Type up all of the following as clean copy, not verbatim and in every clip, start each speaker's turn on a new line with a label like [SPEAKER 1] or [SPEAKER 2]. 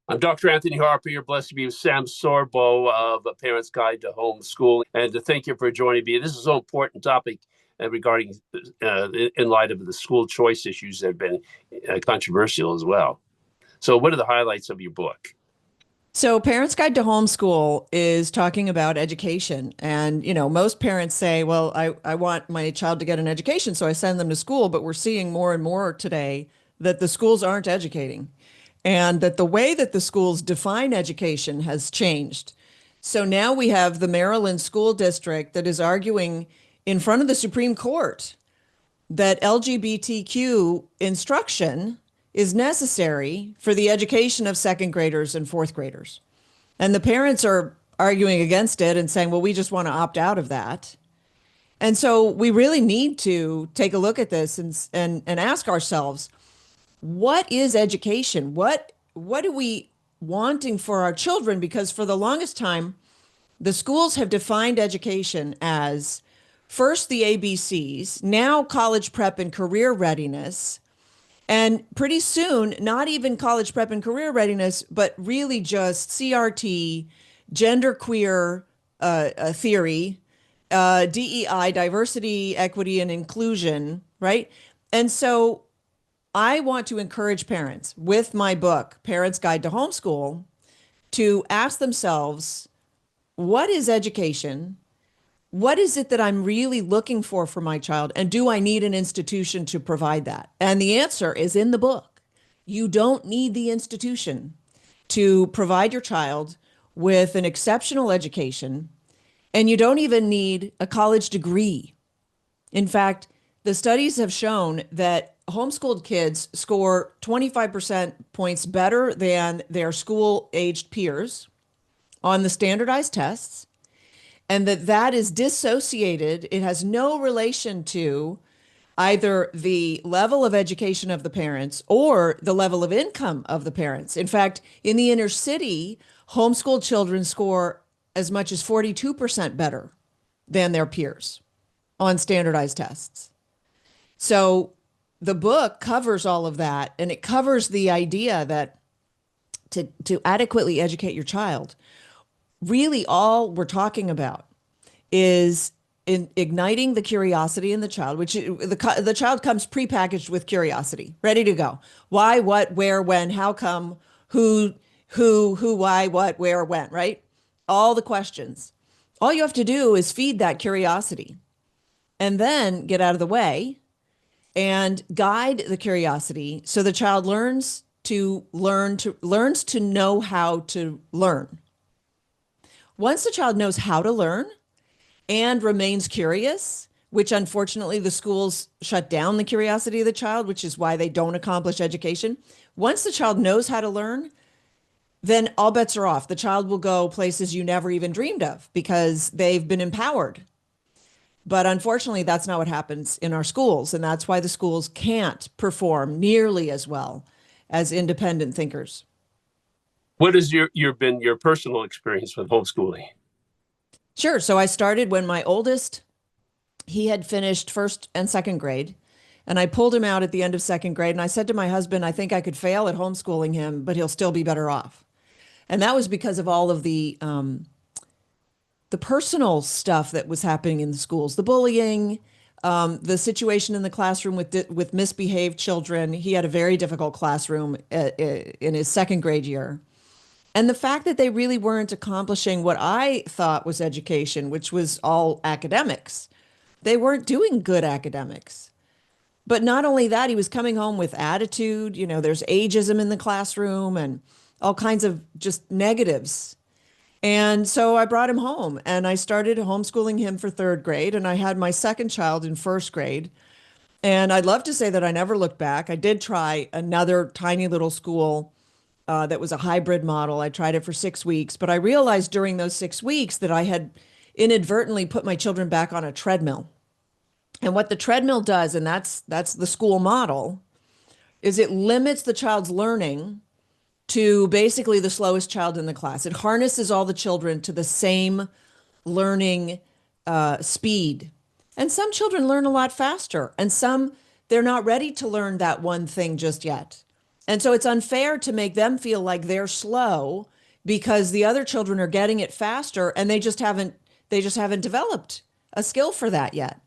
[SPEAKER 1] I'm Dr. Anthony Harper. You're blessed to be with Sam Sorbo of A Parent's Guide to Homeschool. And to thank you for joining me. This is a so important topic regarding in light of the school choice issues that have been controversial as well. So what are the highlights of your book?
[SPEAKER 2] So, Parents Guide to Homeschool is talking about education. And, most parents say, well, I want my child to get an education, so I send them to school. But we're seeing more and more today that the schools aren't educating and that the way that the schools define education has changed. So now we have the Maryland School District that is arguing in front of the Supreme Court that LGBTQ instruction is necessary for the education of second graders and fourth graders. And the parents are arguing against it and saying, well, we just want to opt out of that. And so we really need to take a look at this and ask ourselves, what is education? What are we wanting for our children? Because for the longest time, the schools have defined education as first the ABCs, now college prep and career readiness, and pretty soon, not even college prep and career readiness, but really just CRT, genderqueer theory, DEI, diversity, equity, and inclusion, right? And so I want to encourage parents with my book, Parents Guide to Homeschool, to ask themselves, what is education? What is it that I'm really looking for my child? And do I need an institution to provide that? And the answer is in the book. You don't need the institution to provide your child with an exceptional education, and you don't even need a college degree. In fact, the studies have shown that homeschooled kids score 25% points better than their school-aged peers on the standardized tests, and that is dissociated. It has no relation to either the level of education of the parents or the level of income of the parents. In fact, in the inner city, homeschooled children score as much as 42% better than their peers on standardized tests. So the book covers all of that, and it covers the idea that to adequately educate your child, really all we're talking about is in igniting the curiosity in the child, which the child comes prepackaged with curiosity, ready to go. Why, what, where, when, how come, who, why, what, where, when, right? All the questions. All you have to do is feed that curiosity and then get out of the way and guide the curiosity so the child learns to know how to learn. Once the child knows how to learn and remains curious, which unfortunately the schools shut down the curiosity of the child, which is why they don't accomplish education. Once the child knows how to learn, then all bets are off. The child will go places you never even dreamed of because they've been empowered. But unfortunately, that's not what happens in our schools. And that's why the schools can't perform nearly as well as independent thinkers.
[SPEAKER 1] What has your personal experience with homeschooling?
[SPEAKER 2] Sure. So I started when my oldest, he had finished first and second grade. And I pulled him out at the end of second grade. And I said to my husband, I think I could fail at homeschooling him, but he'll still be better off. And that was because of all of the personal stuff that was happening in the schools, the bullying, the situation in the classroom with misbehaved children. He had a very difficult classroom in his second grade year. And the fact that they really weren't accomplishing what I thought was education, which was all academics. They weren't doing good academics. But not only that, he was coming home with attitude. There's ageism in the classroom and all kinds of just negatives. And so I brought him home and I started homeschooling him for third grade. And I had my second child in first grade. And I'd love to say that I never looked back. I did try another tiny little school that was a hybrid model. I tried it for 6 weeks, but I realized during those 6 weeks that I had inadvertently put my children back on a treadmill. And what the treadmill does, and that's the school model, is it limits the child's learning to basically the slowest child in the class. It harnesses all the children to the same learning speed. And some children learn a lot faster, and some they're not ready to learn that one thing just yet. And so it's unfair to make them feel like they're slow because the other children are getting it faster and they just haven't developed a skill for that yet.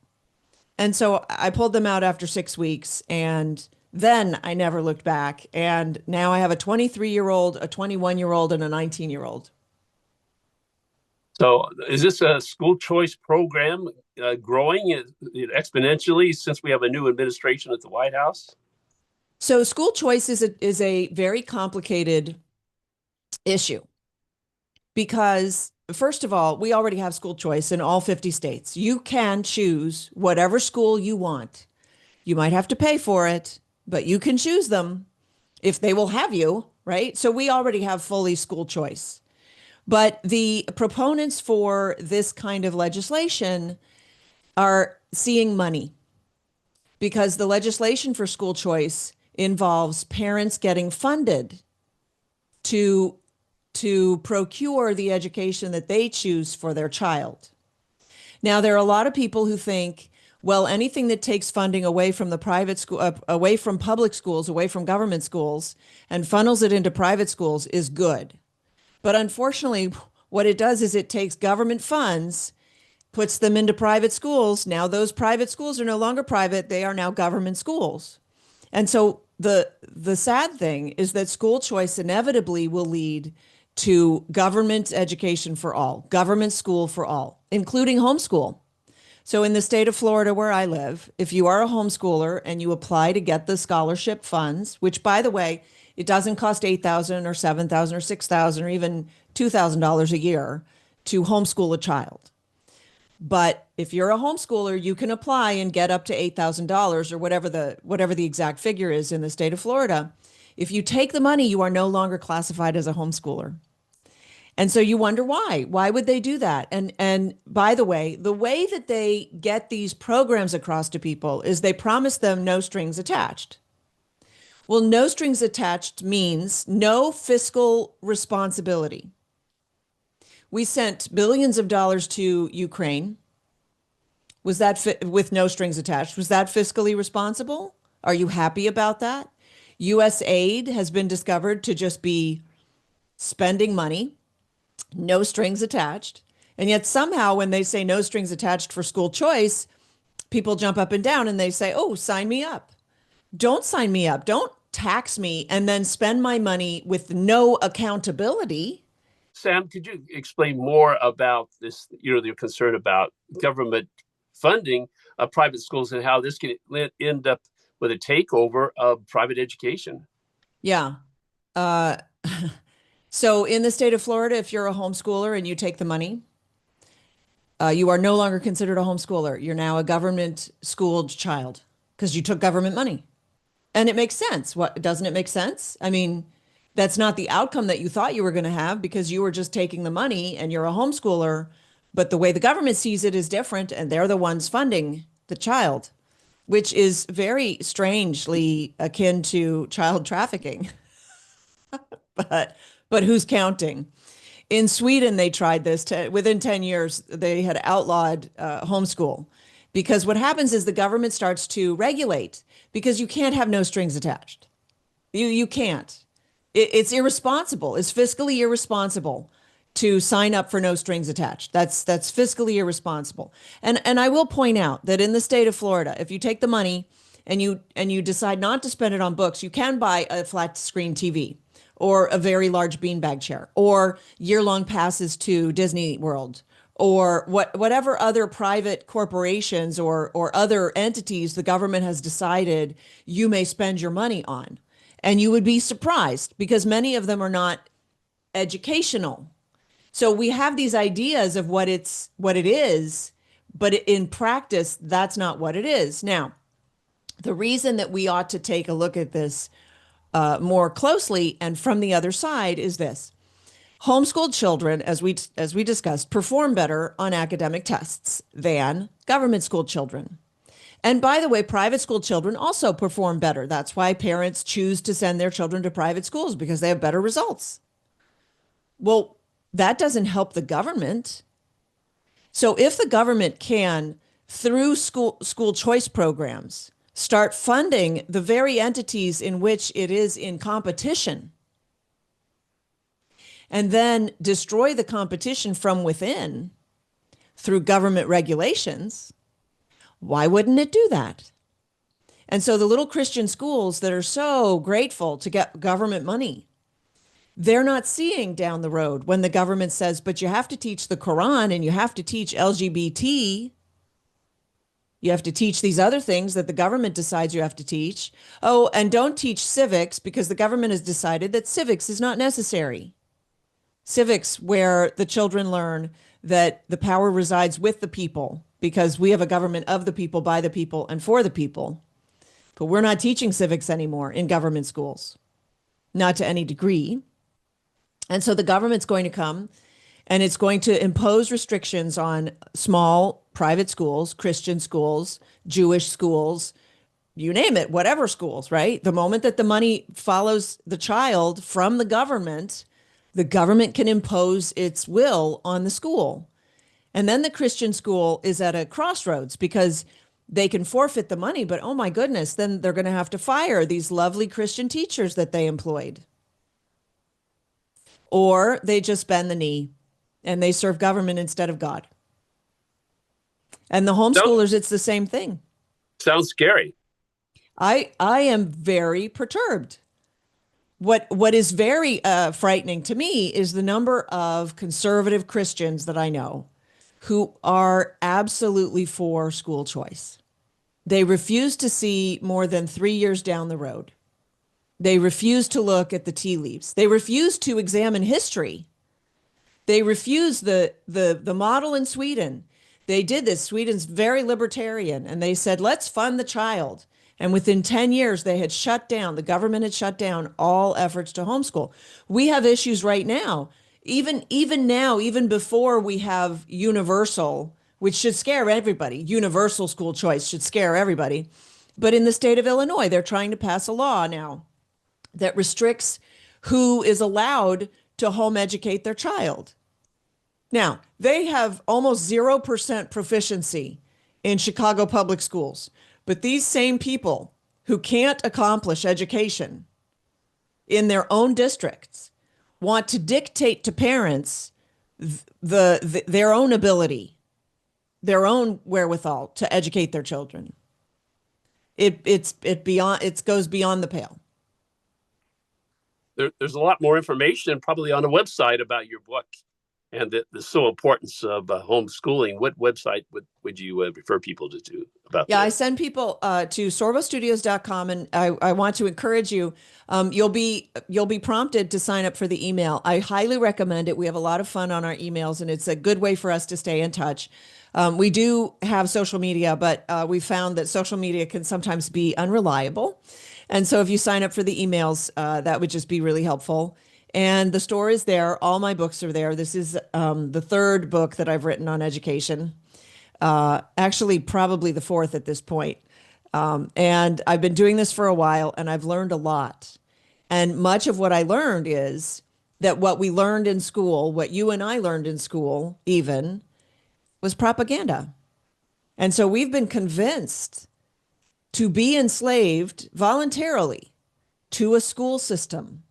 [SPEAKER 2] And so I pulled them out after 6 weeks, and then I never looked back. And now I have a 23-year-old, a 21-year-old, and a 19-year-old.
[SPEAKER 1] So is this a school choice program growing exponentially since we have a new administration at the White House?
[SPEAKER 2] So school choice is a very complicated issue because, first of all, we already have school choice in all 50 states. You can choose whatever school you want. You might have to pay for it, but you can choose them if they will have you, right? So we already have fully school choice. But the proponents for this kind of legislation are seeing money because the legislation for school choice involves parents getting funded to procure the education that they choose for their child. Now, there are a lot of people who think, well, anything that takes funding away from the private school, away from public schools, away from government schools, and funnels it into private schools is good. But unfortunately, what it does is it takes government funds, puts them into private schools. Now those private schools are no longer private, they are now government schools. And so the sad thing is that school choice inevitably will lead to government education for all, government school for all, including homeschool. So in the state of Florida where I live, if you are a homeschooler and you apply to get the scholarship funds, which by the way, it doesn't cost $8,000 or $7,000 or $6,000 or even $2,000 a year to homeschool a child. But if you're a homeschooler, you can apply and get up to $8,000 or whatever the exact figure is in the state of Florida. If you take the money, you are no longer classified as a homeschooler. And so you wonder why? Why would they do that? And by the way that they get these programs across to people is they promise them no strings attached. Well, no strings attached means no fiscal responsibility. We sent billions of dollars to Ukraine. Was that with no strings attached? Was that fiscally responsible? Are you happy about that? U.S. aid has been discovered to just be spending money, no strings attached. And yet somehow when they say no strings attached for school choice, people jump up and down and they say, oh, sign me up. Don't sign me up. Don't tax me and then spend my money with no accountability.
[SPEAKER 1] Sam, could you explain more about this, your concern about government funding of private schools and how this can end up with a takeover of private education?
[SPEAKER 2] Yeah. Uh, so in the state of Florida, if you're a homeschooler and you take the money, you are no longer considered a homeschooler. You're now a government schooled child because you took government money. And it makes sense. What doesn't it make sense? I mean, that's not the outcome that you thought you were going to have because you were just taking the money and you're a homeschooler. But the way the government sees it is different, and they're the ones funding the child, which is very strangely akin to child trafficking. But who's counting? In Sweden, they tried this. Within 10 years, they had outlawed homeschool because what happens is the government starts to regulate because you can't have no strings attached. You can't. It's irresponsible. It's fiscally irresponsible to sign up for no strings attached. That's fiscally irresponsible. And I will point out that in the state of Florida, if you take the money and you decide not to spend it on books, you can buy a flat screen TV or a very large beanbag chair or year-long passes to Disney World or whatever other private corporations or other entities the government has decided you may spend your money on. And you would be surprised because many of them are not educational. So we have these ideas of what it is, but in practice, that's not what it is. Now, the reason that we ought to take a look at this more closely and from the other side is this. Homeschooled children, as we discussed, perform better on academic tests than government school children. And by the way, private school children also perform better. That's why parents choose to send their children to private schools because they have better results. Well, that doesn't help the government. So if the government can, through school choice programs, start funding the very entities in which it is in competition, and then destroy the competition from within through government regulations, why wouldn't it do that? And so the little Christian schools that are so grateful to get government money, they're not seeing down the road when the government says, but you have to teach the Quran and you have to teach LGBT. You have to teach these other things that the government decides you have to teach. Oh, and don't teach civics because the government has decided that civics is not necessary. Civics, where the children learn that the power resides with the people because we have a government of the people, by the people, and for the people. But we're not teaching civics anymore in government schools, not to any degree. And so the government's going to come and it's going to impose restrictions on small private schools, Christian schools, Jewish schools, you name it, whatever schools, right? The moment that the money follows the child from the government can impose its will on the school. And then the Christian school is at a crossroads because they can forfeit the money, but oh my goodness, then they're going to have to fire these lovely Christian teachers that they employed. Or they just bend the knee and they serve government instead of God. And the homeschoolers, it's the same thing.
[SPEAKER 1] Sounds scary.
[SPEAKER 2] I am very perturbed. What is very frightening to me is the number of conservative Christians that I know who are absolutely for school choice. They refuse to see more than 3 years down the road. They refuse to look at the tea leaves. They refuse to examine history. They refuse the model in Sweden. They did this. Sweden's very libertarian, and they said, let's fund the child. And within 10 years, they had shut down, the government had shut down all efforts to homeschool. We have issues right now. Even now, even before we have universal, which should scare everybody, universal school choice should scare everybody. But in the state of Illinois, they're trying to pass a law now that restricts who is allowed to home educate their child. Now, they have almost 0% proficiency in Chicago public schools. But these same people who can't accomplish education in their own districts want to dictate to parents their own ability, their own wherewithal to educate their children. It goes beyond the pale.
[SPEAKER 1] There's a lot more information probably on the website about your book and the so importance of homeschooling. What website would you refer people to about
[SPEAKER 2] Yeah,
[SPEAKER 1] that?
[SPEAKER 2] I send people to sorbostudios.com, and I want to encourage you. You'll be prompted to sign up for the email. I highly recommend it. We have a lot of fun on our emails, and it's a good way for us to stay in touch. We do have social media, but we found that social media can sometimes be unreliable. And so if you sign up for the emails, that would just be really helpful. And the store is there. All my books are there. This is the third book that I've written on education. Actually, probably the fourth at this point. And I've been doing this for a while, and I've learned a lot. And much of what I learned is that what we learned in school, what you and I learned in school even, was propaganda. And so we've been convinced to be enslaved voluntarily to a school system.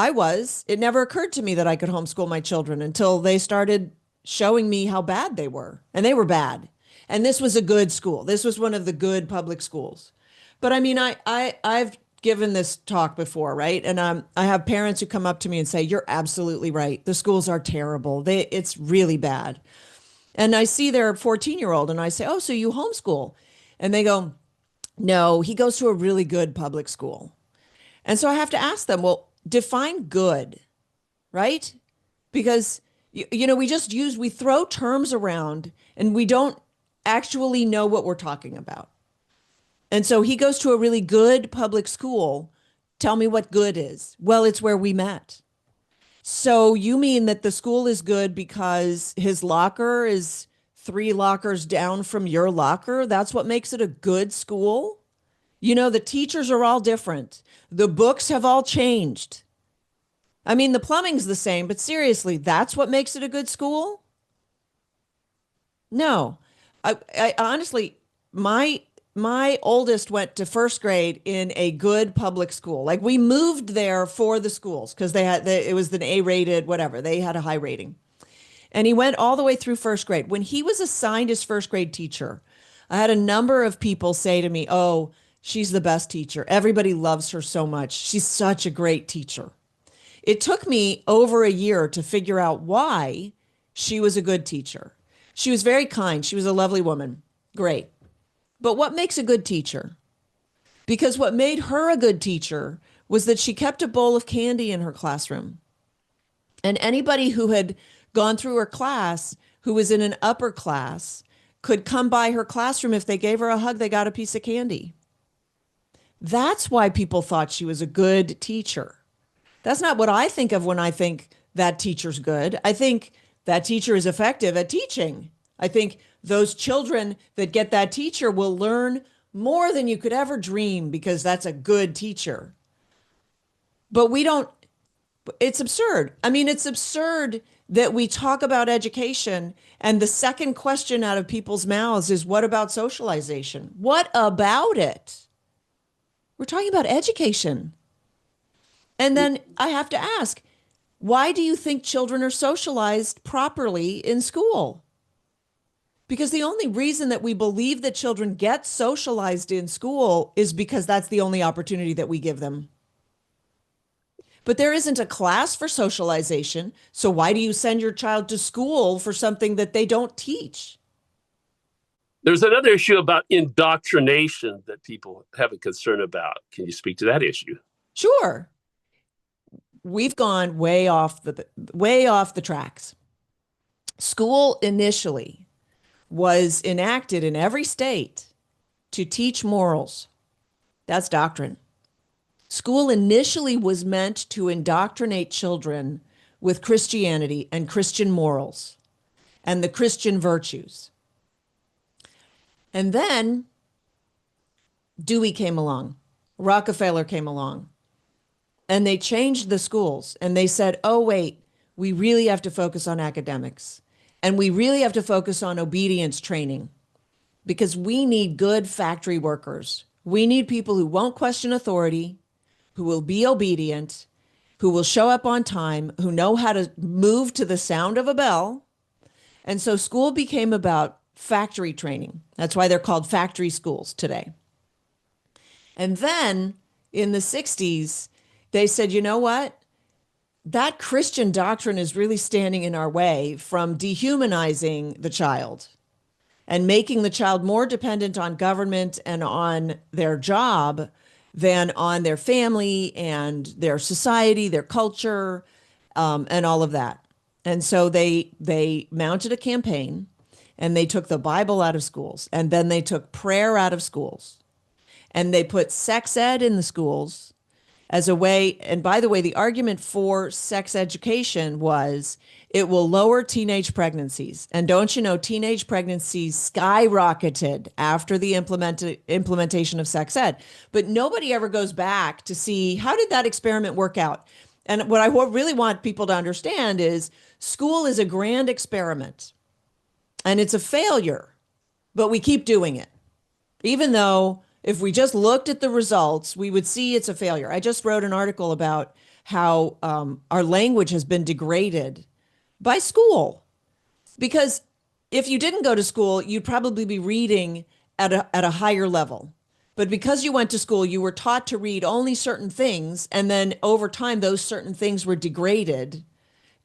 [SPEAKER 2] It never occurred to me that I could homeschool my children until they started showing me how bad they were. And they were bad. And this was a good school. This was one of the good public schools. But I mean, I've given this talk before, right? And I have parents who come up to me and say, you're absolutely right. The schools are terrible. It's really bad. And I see their 14-year-old and I say, oh, so you homeschool? And they go, no, he goes to a really good public school. And so I have to ask them, well, define good, right? Because, we throw terms around and we don't actually know what we're talking about. And so he goes to a really good public school. Tell me what good is. Well, it's where we met. So you mean that the school is good because his locker is 3 lockers down from your locker? That's what makes it a good school? The teachers are all different. The books have all changed. I mean, the plumbing's the same, but seriously, that's what makes it a good school? No. I honestly, my my oldest went to first grade in a good public school. Like we moved there for the schools because it was an A-rated, whatever. They had a high rating. And he went all the way through first grade. When he was assigned his first grade teacher, I had a number of people say to me, "Oh, she's the best teacher. Everybody loves her so much. She's such a great teacher." It took me over a year to figure out why she was a good teacher. She was very kind. She was a lovely woman. Great. But what makes a good teacher? Because what made her a good teacher was that she kept a bowl of candy in her classroom. And anybody who had gone through her class, who was in an upper class, could come by her classroom. If they gave her a hug, they got a piece of candy. That's why people thought she was a good teacher. That's not what I think of when I think that teacher's good. I think that teacher is effective at teaching. I think those children that get that teacher will learn more than you could ever dream because that's a good teacher. But we don't, it's absurd. I mean, it's absurd that we talk about education and the second question out of people's mouths is, what about socialization? What about it? We're talking about education. And then I have to ask, why do you think children are socialized properly in school? Because the only reason that we believe that children get socialized in school is because that's the only opportunity that we give them. But there isn't a class for socialization. So why do you send your child to school for something that they don't teach?
[SPEAKER 1] There's another issue about indoctrination that people have a concern about. Can you speak to that issue?
[SPEAKER 2] Sure. We've gone way off the tracks. School initially was enacted in every state to teach morals. That's doctrine. School initially was meant to indoctrinate children with Christianity and Christian morals and the Christian virtues. And then Dewey came along, Rockefeller came along, and they changed the schools and they said, oh, wait, we really have to focus on academics and we really have to focus on obedience training because we need good factory workers. We need people who won't question authority, who will be obedient, who will show up on time, who know how to move to the sound of a bell. And so school became about factory training. That's why they're called factory schools today. And then in the 60s, they said, you know what? That Christian doctrine is really standing in our way from dehumanizing the child and making the child more dependent on government and on their job than on their family and their society, their culture, and all of that. And so they mounted a campaign and they took the Bible out of schools and then they took prayer out of schools and they put sex ed in the schools as a way. And by the way, the argument for sex education was it will lower teenage pregnancies. And don't you know, teenage pregnancies skyrocketed after the implementation of sex ed. But nobody ever goes back to see how did that experiment work out? And what I really want people to understand is school is a grand experiment and it's a failure, but we keep doing it. Even though if we just looked at the results, we would see it's a failure. I just wrote an article about how our language has been degraded by school. Because if you didn't go to school, you'd probably be reading at a higher level. But because you went to school, you were taught to read only certain things. And then over time, those certain things were degraded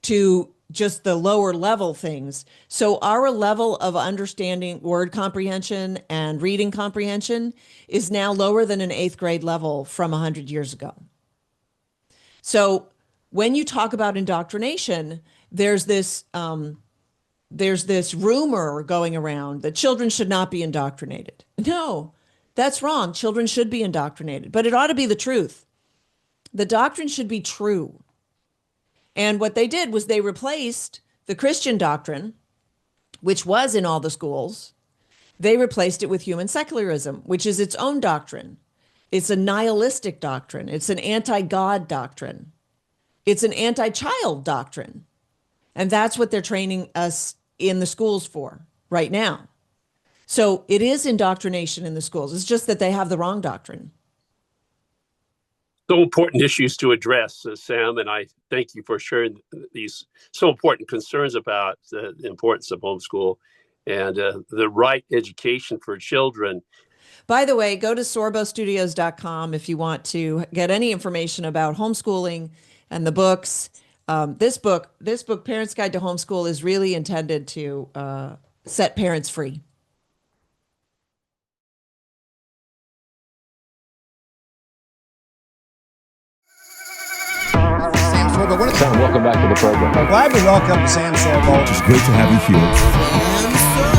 [SPEAKER 2] to just the lower level things. So our level of understanding word comprehension and reading comprehension is now lower than an 8th grade level from 100 years ago. So when you talk about indoctrination, there's this rumor going around that children should not be indoctrinated. No, that's wrong. Children should be indoctrinated, but it ought to be the truth. The doctrine should be true. And what they did was they replaced the Christian doctrine, which was in all the schools. They replaced it with human secularism, which is its own doctrine. It's a nihilistic doctrine. It's an anti-God doctrine. It's an anti-child doctrine. And that's what they're training us in the schools for right now. So it is indoctrination in the schools. It's just that they have the wrong doctrine.
[SPEAKER 1] So important issues to address, Sam, and I thank you for sharing these so important concerns about the importance of homeschool and the right education for children.
[SPEAKER 2] By the way, go to sorbostudios.com if you want to get any information about homeschooling and the books. This book, Parents Guide to Homeschool, is really intended to set parents free.
[SPEAKER 3] Sam Sorbo.
[SPEAKER 4] Sam, welcome back to the program.
[SPEAKER 3] Glad to welcome Sam Sorbo.
[SPEAKER 5] It's great to have you here.